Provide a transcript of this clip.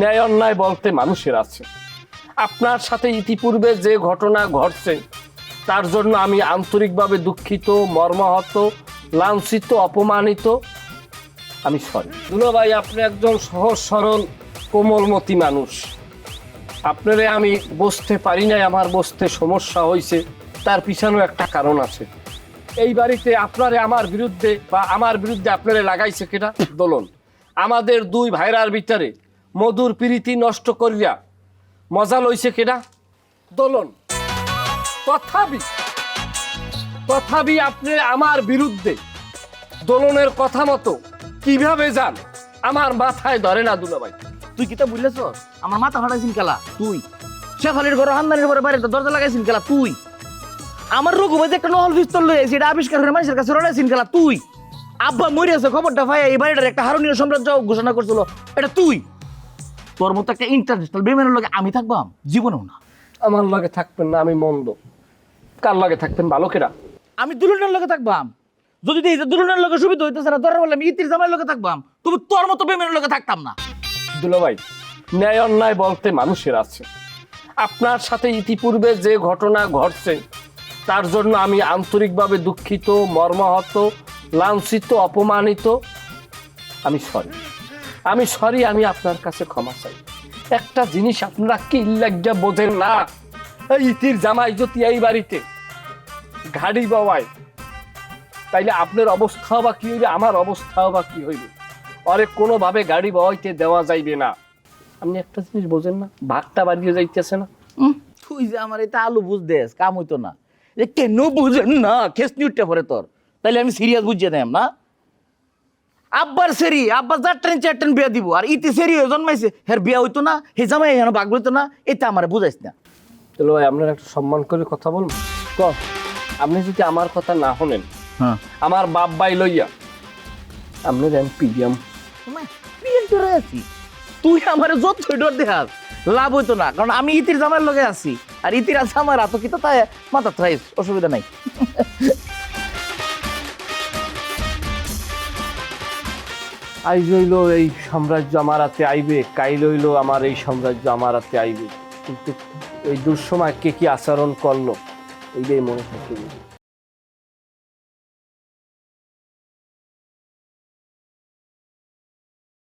ন্যায় অন্যায় বলতে মানুষের আছে। আপনার সাথে ইতিপূর্বে যে ঘটনা ঘটছে তার জন্য আমি আন্তরিকভাবে দুঃখিত, মর্মাহত, লাঞ্ছিত, অপমানিত। আমি সরি। দুলা ভাই, আপনি একজন সহজ সরল কোমলমতি মানুষ। আপনারে আমি বুঝতে পারি নাই, আমার বুঝতে সমস্যা হয়েছে, তার পিছনেও একটা কারণ আছে। এই বাড়িতে আপনারে আমার বিরুদ্ধে বা আমার বিরুদ্ধে আপনারে লাগাইছে কেটা? দোলন। আমাদের দুই ভাইরার ভিতরে মধুর প্রীতি নষ্ট করিয়া মজা লইছে কেটা? দোলন। তথাপি আপনি আমার বিরুদ্ধে দোলনের কথা মতো কিভাবে যান আমার মাথায় ধরে না দুলা ভাই। তুই কি তা বুঝলেছ? আমার মাথা ফাটাইছিন কেলা তুই। শেফালির ঘর হান্দানির ঘরে বাইরে দরজা লাগাইছিন কেলা তুই। আমার রঘুবাই একটা নহল পিস্তল লয়ে সেটা আবিষ্কার করে মানুষের কাছে রড়াইছিন কেলা তুই। আব্বা মরে আছে খবরটা ভাই এই বাড়িটার একটা হারণীয় সাম্রাজ্য ঘোষণা করছিল, এটা তুই। তোর মতো একটা ইন্টারন্যাশনাল বেমেনের লগে আমি থাকবাম জীবনেও না। আমার লগে থাকবেন না, আমি মন্দ। কার লগে থাকবেন ভালো কেরা? আমি দুলনের লগে থাকবাম। যদি এই যে দুলনের লগে সুবিধা হইতেছে না, দরকার বলে আমি ইতির জামাইয়ের লগে থাকবাম, তবে তোর মতো বেমেনের লগে থাকতাম না। দুলা ভাই, ন্যায় অন্যায় বলতে মানুষের আছে। আপনার সাথে ইতিপূর্বে যে ঘটনা ঘটছে তার জন্য আমি আন্তরিকভাবে দুঃখিত, মর্মাহত, লাঞ্ছিত, অপমানিত। আমি সরি। আমি আপনার কাছে ক্ষমা চাই। একটা জিনিস আপনারা কি লাগিয়া বোঝেন না, এই ইতির জামাই যদি এই বাড়িতে গাড়ি বাওয়ায় তাইলে আপনার অবস্থাও বা কি হইবে, আমার অবস্থাও বা কি হইবে। আরে কোনোভাবে গাড়ি বাওয়াইতে দেওয়া যাইবে না। আপনি একটা জিনিস বোঝেন না, ভাগটা বাড়িয়ে যাইতেছে না। তুই যে আমার এটা আলু বুঝ দেস কাম হইতো না, যে কেন বুঝেন না খেস নিউটটা পরে তোর, তাইলে আমি সিরিয়াস বুঝিয়ে দেম না। আব্বার সেরি আব্বা চারটেন বিয়া দিব, আর ইতি সেরি হয়ে জন্মাইছে হের বিয়া হইতো না, হে জামাই হেন বাঘ হইতো না, এটা আমার বুঝাইস না। চলো ভাই, আপনার একটা সম্মান করে কথা বলুন। আপনি যদি আমার কথা না শোনেন, হ্যাঁ আমার বাপ ভাই লইয়া আপনি দেন পিডিয়াম। তুই আমার যত ডর দেখাস লাভ হইতো না, কারণ আমি ইতির জামাইয়ের লগে আছি, আর ইতির আছে আমার এত কি তো তাই মাথা থ্রাইস, অসুবিধা নাই। আইজ হইল এই সাম্রাজ্য আমার হাতে আইবে, কাইল হইল আমার এই সাম্রাজ্য আমার হাতে আইবে, কিন্তু এই দুঃসময় কে কি আচরণ করলো এইটাই মনে থাকে।